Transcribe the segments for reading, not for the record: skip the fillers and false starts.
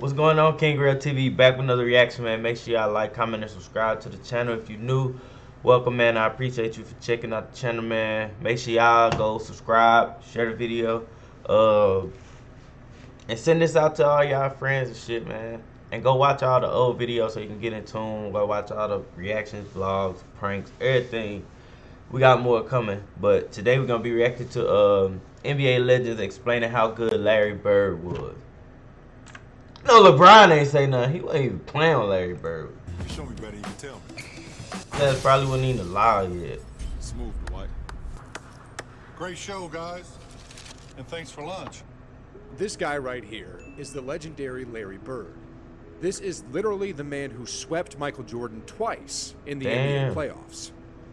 What's going on, King Grill TV? Back with another reaction, man. Make sure y'all like, comment, and subscribe to the channel. If you're new, welcome, man. I appreciate you for checking out the channel, man. Make sure y'all go subscribe, share the video, and send this out to all y'all friends and shit, man. And go watch all the old videos so you can get in tune. Go watch all the reactions, vlogs, pranks, everything. We got more coming, but today we're gonna be reacting to NBA legends explaining how good Larry Bird was. No, LeBron ain't say nothing. He wasn't even playing with Larry Bird. You show me better, you can tell me. That probably wasn't even allowed yet. Smooth, Dwight. Great show, guys. And thanks for lunch. This guy right here is the legendary Larry Bird. This is literally the man who swept Michael Jordan twice in the NBA playoffs.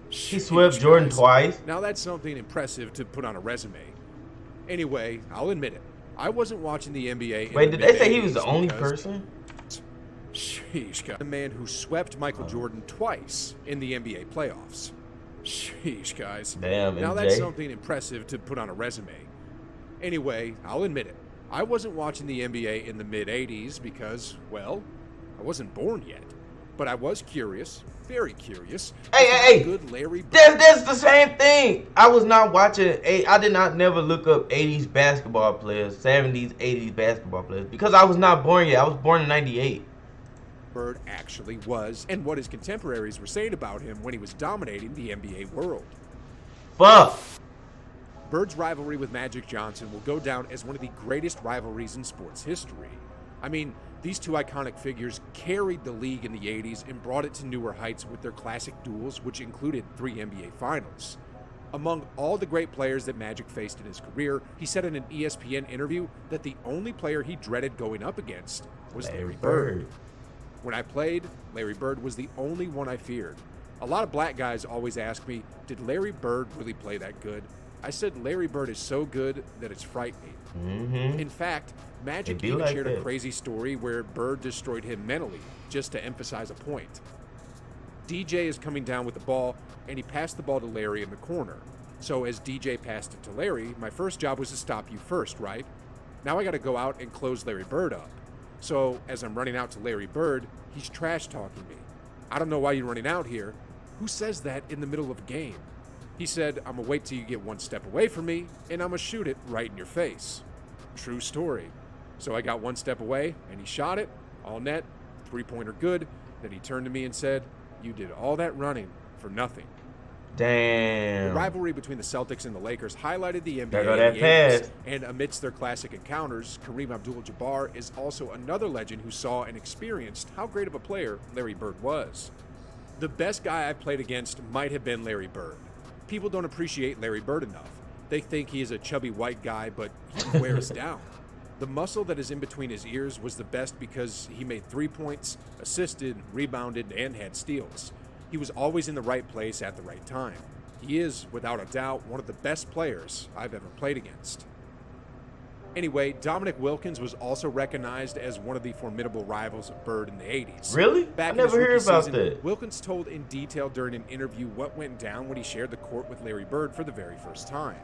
He swept Jordan twice? Now that's something impressive to put on a resume. Anyway, I'll admit it. I wasn't watching the NBA. Wait, did they say he was the only person? Sheesh, guys. The man who swept Michael Jordan twice in the NBA playoffs. Sheesh, guys. Damn, now MJ. that's something impressive to put on a resume. Anyway, I'll admit it. I wasn't watching the NBA in the mid-'80s because, well, I wasn't born yet. But I was curious, very curious. Hey! Good Larry Bird. That's the same thing. I was not watching. I did not never look up 80s basketball players, 70s, 80s basketball players because I was not born yet. I was born in '98. Bird actually was, and what his contemporaries were saying about him when he was dominating the NBA world. Fuck. Bird's rivalry with Magic Johnson will go down as one of the greatest rivalries in sports history. I mean, these two iconic figures carried the league in the 80s and brought it to newer heights with their classic duels, which included 3 NBA Finals. Among all the great players that Magic faced in his career, he said in an ESPN interview that the only player he dreaded going up against was Larry Bird. When I played, Larry Bird was the only one I feared. A lot of black guys always ask me, did Larry Bird really play that good? I said Larry Bird is so good that it's frightening. In fact, Magic even shared a crazy story where Bird destroyed him mentally, just to emphasize a point. DJ is coming down with the ball, and he passed the ball to Larry in the corner. So as DJ passed it to Larry, my first job was to stop you first, right? Now I gotta go out and close Larry Bird up. So as I'm running out to Larry Bird, he's trash talking me. I don't know why you're running out here. Who says that in the middle of a game? He said, I'm gonna wait till you get one step away from me, and I'm gonna shoot it right in your face. True story. So I got one step away, and he shot it, all net, 3-pointer good. Then he turned to me and said, you did all that running for nothing. Damn. The rivalry between the Celtics and the Lakers highlighted the NBA There go in that the pass. 80s, and amidst their classic encounters, Kareem Abdul-Jabbar is also another legend who saw and experienced how great of a player Larry Bird was. The best guy I've played against might have been Larry Bird. People don't appreciate Larry Bird enough. They think he is a chubby white guy, but he wears down. The muscle that is in between his ears was the best because he made 3 points, assisted, rebounded, and had steals. He was always in the right place at the right time. He is, without a doubt, one of the best players I've ever played against. Anyway, Dominic Wilkins was also recognized as one of the formidable rivals of Bird in the 80s. Really? Back I never heard about season, that. Wilkins told in detail during an interview what went down when he shared the court with Larry Bird for the very first time.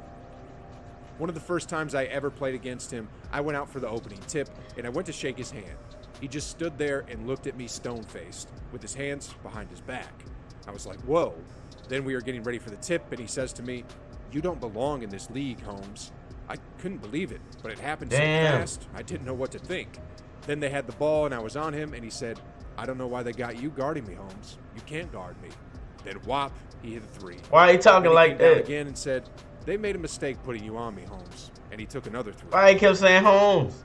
One of the first times I ever played against him, I went out for the opening tip, and I went to shake his hand. He just stood there and looked at me stone-faced, with his hands behind his back. I was like, whoa. Then we were getting ready for the tip, and he says to me, you don't belong in this league, Holmes. I couldn't believe it, but it happened so fast, I didn't know what to think. Then they had the ball, and I was on him, and he said, I don't know why they got you guarding me, Holmes. You can't guard me. Then whop, he hit a 3. Why are you talking like down that? again and said, they made a mistake putting you on me, Holmes. And he took another 3. Why he kept saying Holmes?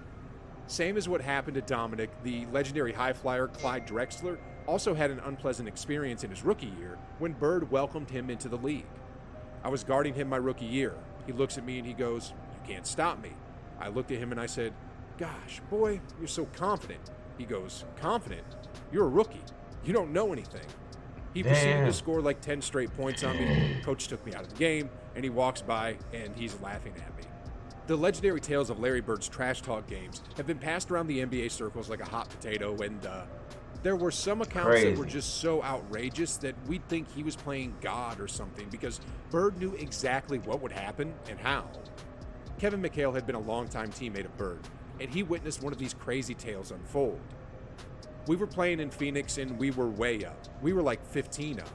Same as what happened to Dominic, the legendary high flyer Clyde Drexler also had an unpleasant experience in his rookie year when Bird welcomed him into the league. I was guarding him my rookie year. He looks at me and he goes, you can't stop me. I looked at him and I said, gosh, boy, you're so confident. He goes, confident? You're a rookie. You don't know anything. He proceeded to score like 10 straight points on me. Coach took me out of the game, and he walks by, and he's laughing at me. The legendary tales of Larry Bird's trash talk games have been passed around the NBA circles like a hot potato, and there were some accounts that were just so outrageous that we'd think he was playing God or something because Bird knew exactly what would happen and how. Kevin McHale had been a longtime teammate of Bird. and he witnessed one of these crazy tales unfold. We were playing in Phoenix, and we were way up. We were like 15 up,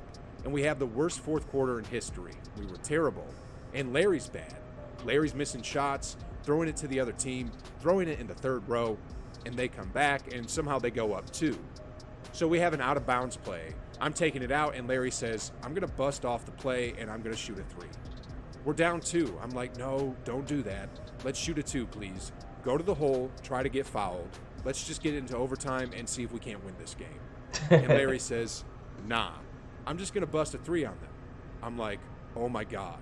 and we have the worst fourth quarter in history. We were terrible, and Larry's bad. Larry's missing shots, throwing it to the other team, throwing it in the third row, and they come back, and somehow they go up too. So we have an out-of-bounds play. I'm taking it out, and Larry says, I'm going to bust off the play, and I'm going to shoot a 3. We're down 2. I'm like, no, don't do that. Let's shoot a 2, please. Go to the hole, try to get fouled. Let's just get into overtime and see if we can't win this game. And Larry says, nah, I'm just going to bust a 3 on them. I'm like, oh my God.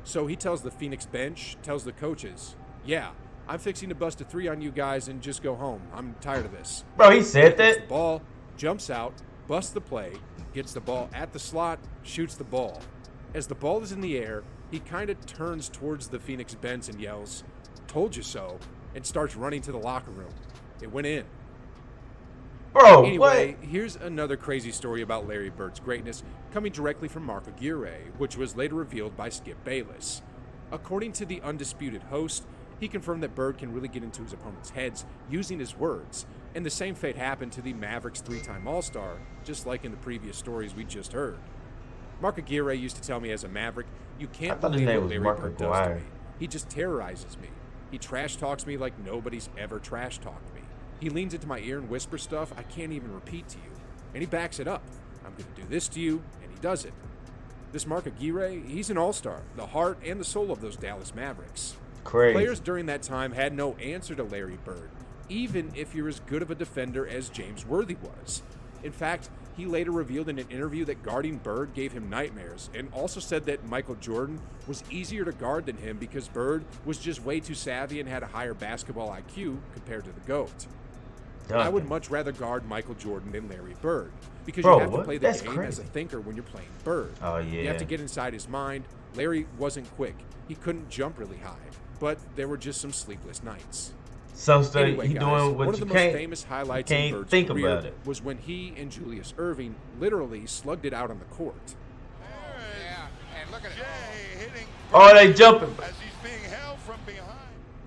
So he tells the Phoenix bench, tells the coaches, yeah, I'm fixing to bust a 3 on you guys and just go home. I'm tired of this. Bro, he said Gets that? the ball, jumps out, busts the play, gets the ball at the slot, shoots the ball. As the ball is in the air, he kind of turns towards the Phoenix bench and yells, told you so, and starts running to the locker room. It went in. Bro, Anyway, what? here's another crazy story about Larry Bird's greatness, coming directly from Mark Aguirre, which was later revealed by Skip Bayless. According to the undisputed host, he confirmed that Bird can really get into his opponent's heads using his words, and the same fate happened to the Mavericks 3-time All-Star, just like in the previous stories we just heard. Mark Aguirre used to tell me as a Maverick, you can't thought his believe name what was Larry Mark Bird does Aguirre. to me. He just terrorizes me. He trash talks me like nobody's ever trash talked me. He leans into my ear and whispers stuff I can't even repeat to you. And he backs it up. I'm going to do this to you, and he does it. This Mark Aguirre, he's an all-star, the heart and the soul of those Dallas Mavericks. Crazy. Players during that time had no answer to Larry Bird, even if you're as good of a defender as James Worthy was. In fact, he later revealed in an interview that guarding Bird gave him nightmares, and also said that Michael Jordan was easier to guard than him because Bird was just way too savvy and had a higher basketball IQ compared to the GOAT. I would much rather guard Michael Jordan than Larry Bird, because Bro, you have to what? play the That's game crazy. as a thinker when you're playing Bird. Oh, yeah. You have to get inside his mind. Larry wasn't quick. He couldn't jump really high, but there were just some sleepless nights. Some stuff Anyway, he guys, doing one what of you the most can't. famous highlights you in can't Bird's think career about it. was when he and Julius Erving literally slugged it out on the court. Yeah, and look at it. Jay hitting Oh, they jumping. as he's being held from behind.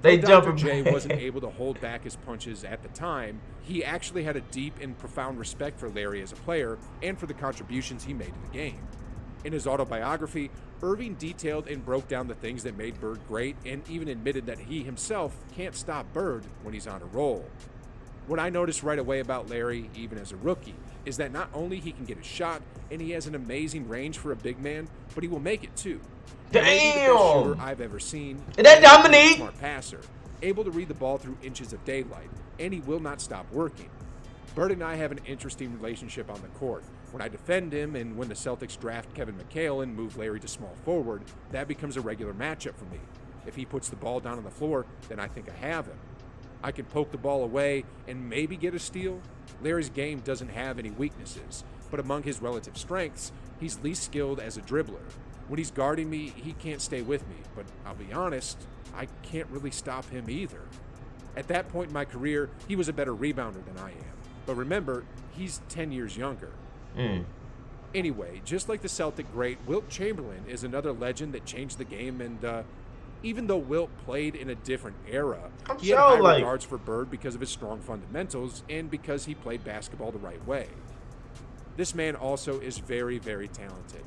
They Though Dr. jumping. J wasn't able to hold back his punches at the time, he actually had a deep and profound respect for Larry as a player and for the contributions he made to the game. In his autobiography, Irving detailed and broke down the things that made Bird great and even admitted that he himself can't stop Bird when he's on a roll. What I noticed right away about Larry, even as a rookie, is that not only he can get a shot and he has an amazing range for a big man, but he will make it too. He may be the best Damn! shooter I've ever seen. Is that and he's a Dominique? Smart passer, able to read the ball through inches of daylight, and he will not stop working. Bird and I have an interesting relationship on the court. When I defend him and when the Celtics draft Kevin McHale and move Larry to small forward, that becomes a regular matchup for me. If he puts the ball down on the floor, then I think I have him. I can poke the ball away and maybe get a steal. Larry's game doesn't have any weaknesses, but among his relative strengths, he's least skilled as a dribbler. When he's guarding me, he can't stay with me, but I'll be honest, I can't really stop him either. At that point in my career, he was a better rebounder than I am. But remember, he's 10 years younger. Anyway, just like the Celtic great, Wilt Chamberlain is another legend that changed the game, and even though Wilt played in a different era, I'm he had sure, high like- regards for Bird because of his strong fundamentals and because he played basketball the right way. This man also is very, very talented.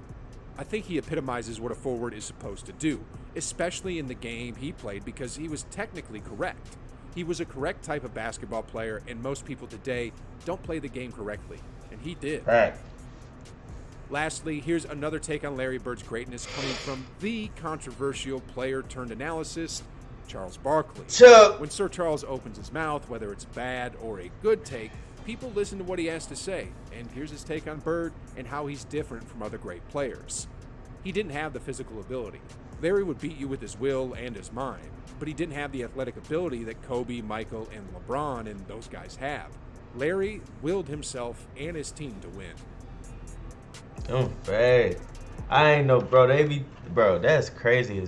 I think he epitomizes what a forward is supposed to do, especially in the game he played because he was technically correct. He was a correct type of basketball player, and most people today don't play the game correctly, and he did. Fact. Lastly, here's another take on Larry Bird's greatness coming from the controversial player-turned-analyst, Charles Barkley. Chuck. When Sir Charles opens his mouth, whether it's bad or a good take, people listen to what he has to say, and here's his take on Bird and how he's different from other great players. He didn't have the physical ability. Larry would beat you with his will and his mind, but he didn't have the athletic ability that Kobe, Michael, and LeBron and those guys have. Larry willed himself and his team to win. Bad. I ain't know, bro. Bro, that's crazy.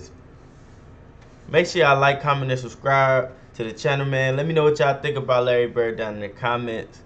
Make sure y'all like, comment, and subscribe to the channel, man. Let me know what y'all think about Larry Bird down in the comments.